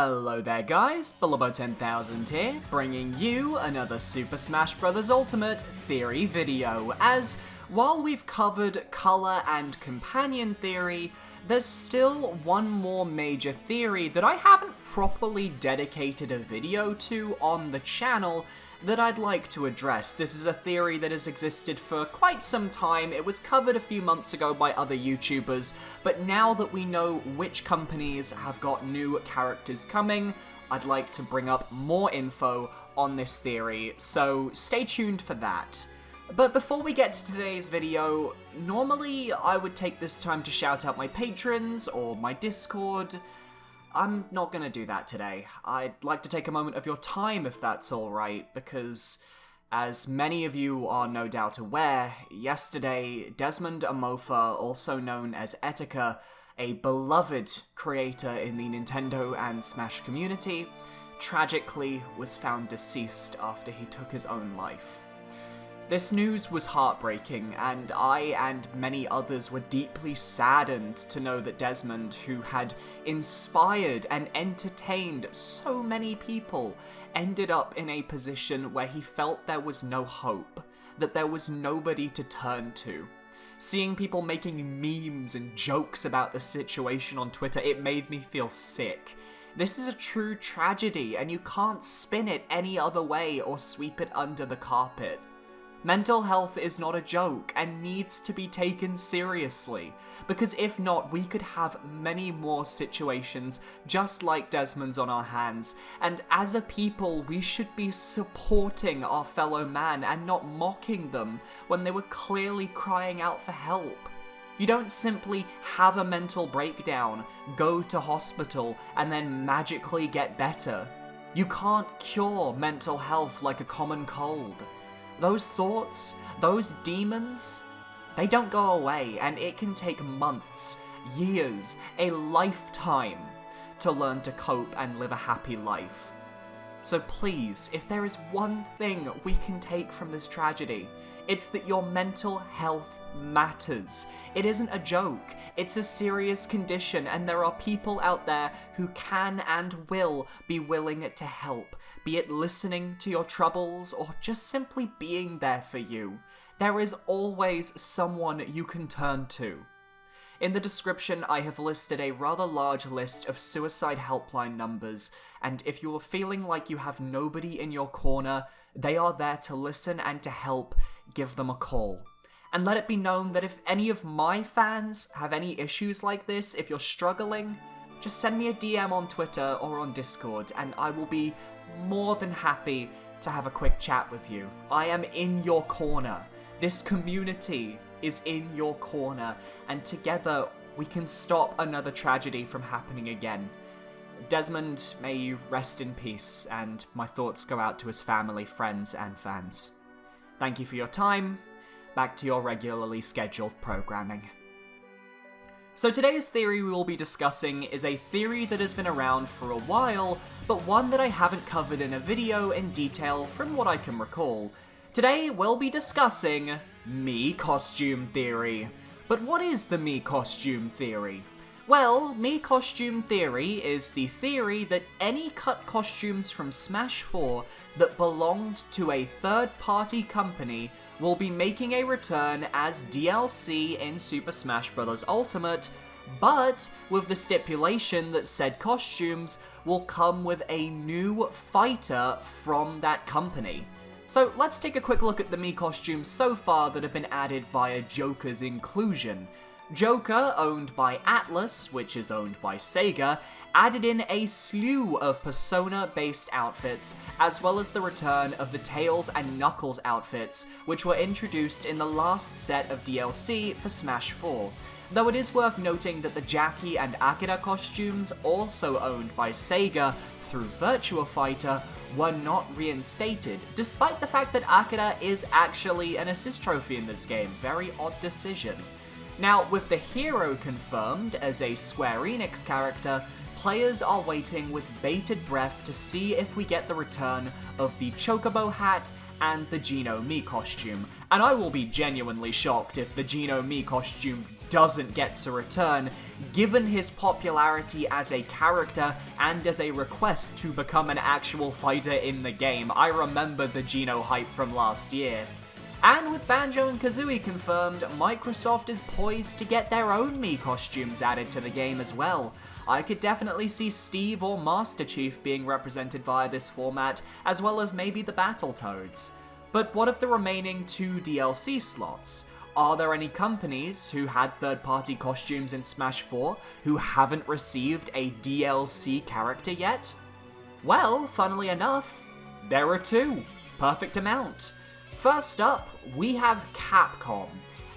Hello there guys, Billybo10K here, bringing you another Super Smash Bros. Ultimate theory video, as while we've covered color and companion theory, there's still one more major theory that I haven't properly dedicated a video to on the channel that I'd like to address. This is a theory that has existed for quite some time. It was covered a few months ago by other YouTubers, but now that we know which companies have got new characters coming, I'd like to bring up more info on this theory, so stay tuned for that. But before we get to today's video, normally I would take this time to shout out my patrons or my Discord. I'm not gonna do that today. I'd like to take a moment of your time if that's alright, because as many of you are no doubt aware, yesterday Desmond Amofa, also known as Etika, a beloved creator in the Nintendo and Smash community, tragically was found deceased after he took his own life. This news was heartbreaking, and I and many others were deeply saddened to know that Desmond, who had inspired and entertained so many people, ended up in a position where he felt there was no hope, that there was nobody to turn to. Seeing people making memes and jokes about the situation on Twitter, it made me feel sick. This is a true tragedy, and you can't spin it any other way or sweep it under the carpet. Mental health is not a joke and needs to be taken seriously, because if not, we could have many more situations just like Desmond's on our hands, and as a people, we should be supporting our fellow man and not mocking them when they were clearly crying out for help. You don't simply have a mental breakdown, go to hospital, and then magically get better. You can't cure mental health like a common cold. Those thoughts, those demons, they don't go away, and it can take months, years, a lifetime to learn to cope and live a happy life. So please, if there is one thing we can take from this tragedy, it's that your mental health matters. It isn't a joke, it's a serious condition, and there are people out there who can and will be willing to help, be it listening to your troubles or just simply being there for you. There is always someone you can turn to. In the description, I have listed a rather large list of suicide helpline numbers, and if you are feeling like you have nobody in your corner, they are there to listen and to help. Give them a call. And let it be known that if any of my fans have any issues like this, if you're struggling, just send me a DM on Twitter or on Discord, and I will be more than happy to have a quick chat with you. I am in your corner. This community is in your corner, and together we can stop another tragedy from happening again. Desmond, may you rest in peace, and my thoughts go out to his family, friends, and fans. Thank you for your time. Back to your regularly scheduled programming. So today's theory we will be discussing is a theory that has been around for a while, but one that I haven't covered in a video in detail from what I can recall. Today we'll be discussing Mii Costume Theory. But what is the Mii Costume Theory? Well, Mii Costume Theory is the theory that any cut costumes from Smash 4 that belonged to a third-party company will be making a return as DLC in Super Smash Bros. Ultimate, but with the stipulation that said costumes will come with a new fighter from that company. So let's take a quick look at the Mii costumes so far that have been added via Joker's inclusion. Joker, owned by Atlus, which is owned by Sega, added in a slew of Persona-based outfits, as well as the return of the Tails and Knuckles outfits, which were introduced in the last set of DLC for Smash 4. Though it is worth noting that the Jackie and Akira costumes, also owned by Sega through Virtua Fighter, were not reinstated, despite the fact that Akira is actually an assist trophy in this game. Very odd decision. Now, with the hero confirmed as a Square Enix character, players are waiting with bated breath to see if we get the return of the Chocobo hat and the Geno Mii costume, and I will be genuinely shocked if the Geno Mii costume doesn't get to return, given his popularity as a character and as a request to become an actual fighter in the game. I remember the Geno hype from last year. And with Banjo and Kazooie confirmed, Microsoft is poised to get their own Mii costumes added to the game as well. I could definitely see Steve or Master Chief being represented via this format, as well as maybe the Battletoads. But what of the remaining 2 DLC slots? Are there any companies who had third-party costumes in Smash 4 who haven't received a DLC character yet? Well, funnily enough, there are 2. Perfect amount. First up, we have Capcom.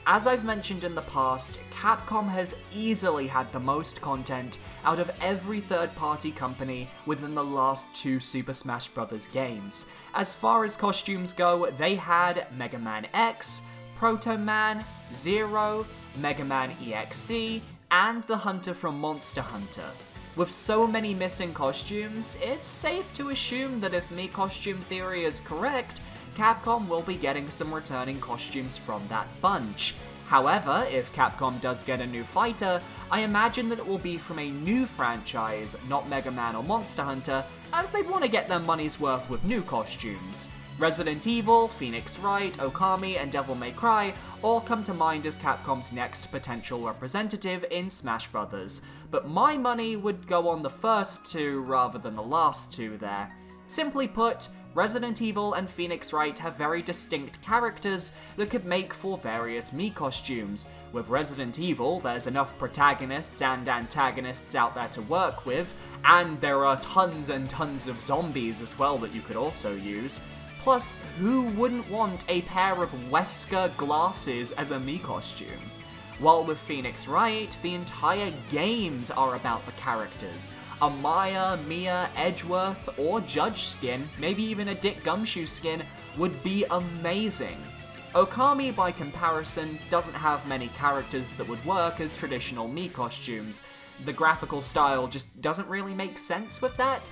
As I've mentioned in the past, Capcom has easily had the most content out of every third-party company within the last 2 Super Smash Bros. Games. As far as costumes go, they had Mega Man X, Proto Man, Zero, Mega Man EXE, and the Hunter from Monster Hunter. With so many missing costumes, it's safe to assume that if Mii Costume Theory is correct, Capcom will be getting some returning costumes from that bunch. However, if Capcom does get a new fighter, I imagine that it will be from a new franchise, not Mega Man or Monster Hunter, as they'd want to get their money's worth with new costumes. Resident Evil, Phoenix Wright, Okami, and Devil May Cry all come to mind as Capcom's next potential representative in Smash Bros., but my money would go on the first 2 rather than the last 2 there. Simply put, Resident Evil and Phoenix Wright have very distinct characters that could make for various Mii costumes. With Resident Evil, there's enough protagonists and antagonists out there to work with, and there are tons and tons of zombies as well that you could also use. Plus, who wouldn't want a pair of Wesker glasses as a Mii costume? While with Phoenix Wright, the entire games are about the characters. A Maya, Mia, Edgeworth, or Judge skin, maybe even a Dick Gumshoe skin, would be amazing. Okami, by comparison, doesn't have many characters that would work as traditional Mii costumes. The graphical style just doesn't really make sense with that.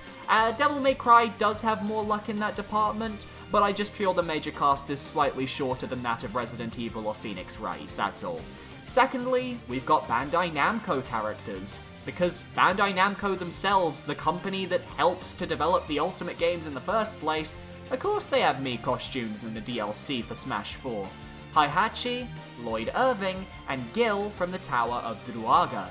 Devil May Cry does have more luck in that department, but I just feel the major cast is slightly shorter than that of Resident Evil or Phoenix Wright, that's all. Secondly, we've got Bandai Namco characters. Because Bandai Namco themselves, the company that helps to develop the Ultimate games in the first place, of course they have Mii costumes in the DLC for Smash 4. Heihachi, Lloyd Irving, and Gil from the Tower of Druaga.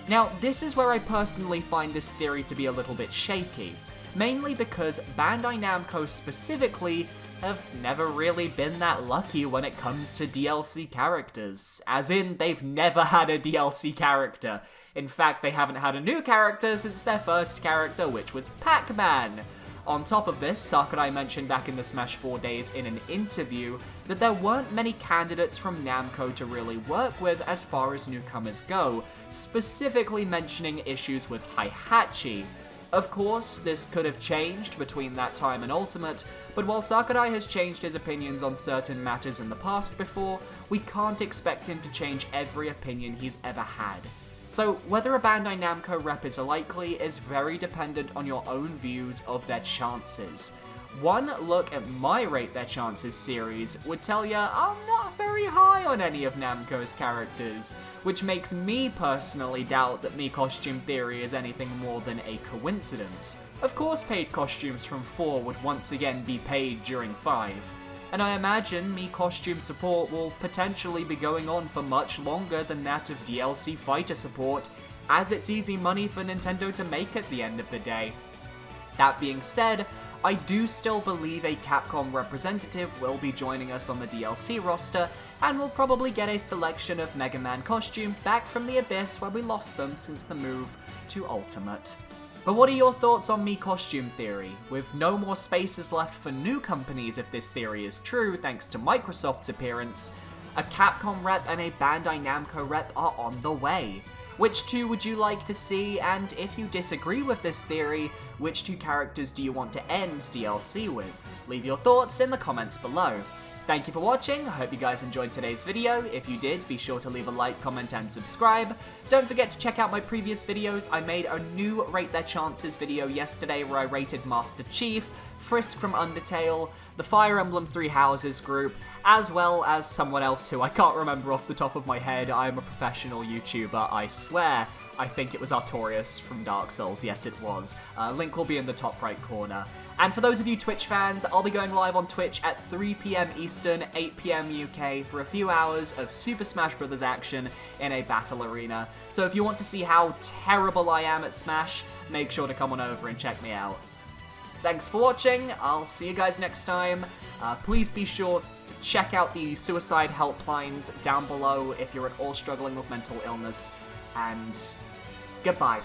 Now, this is where I personally find this theory to be a little bit shaky, mainly because Bandai Namco specifically have never really been that lucky when it comes to DLC characters. As in, they've never had a DLC character. In fact, they haven't had a new character since their first character, which was Pac-Man. On top of this, Sakurai mentioned back in the Smash 4 days in an interview that there weren't many candidates from Namco to really work with as far as newcomers go, specifically mentioning issues with Heihachi. Of course, this could have changed between that time and Ultimate, but while Sakurai has changed his opinions on certain matters in the past before, we can't expect him to change every opinion he's ever had. So whether a Bandai Namco rep is likely is very dependent on your own views of their chances. One look at my Rate Their Chances series would tell ya I'm not very high on any of Namco's characters, which makes me personally doubt that Mii Costume Theory is anything more than a coincidence. Of course paid costumes from 4 would once again be paid during 5, and I imagine Mii Costume support will potentially be going on for much longer than that of DLC fighter support, as it's easy money for Nintendo to make at the end of the day. That being said, I do still believe a Capcom representative will be joining us on the DLC roster, and we'll probably get a selection of Mega Man costumes back from the Abyss where we lost them since the move to Ultimate. But what are your thoughts on Mii Costume Theory? With no more spaces left for new companies if this theory is true thanks to Microsoft's appearance, a Capcom rep and a Bandai Namco rep are on the way. Which 2 would you like to see, and if you disagree with this theory, which 2 characters do you want to end DLC with? Leave your thoughts in the comments below. Thank you for watching, I hope you guys enjoyed today's video. If you did, be sure to leave a like, comment, and subscribe. Don't forget to check out my previous videos. I made a new Rate Their Chances video yesterday where I rated Master Chief, Frisk from Undertale, the Fire Emblem Three Houses group, as well as someone else who I can't remember off the top of my head. I am a professional YouTuber, I swear. I think it was Artorias from Dark Souls, yes it was. Link will be in the top right corner. And for those of you Twitch fans, I'll be going live on Twitch at 3 PM Eastern, 8 PM UK for a few hours of Super Smash Bros. Action in a battle arena. So if you want to see how terrible I am at Smash, make sure to come on over and check me out. Thanks for watching, I'll see you guys next time. Please be sure to check out the suicide helplines down below if you're at all struggling with mental illness. And goodbye.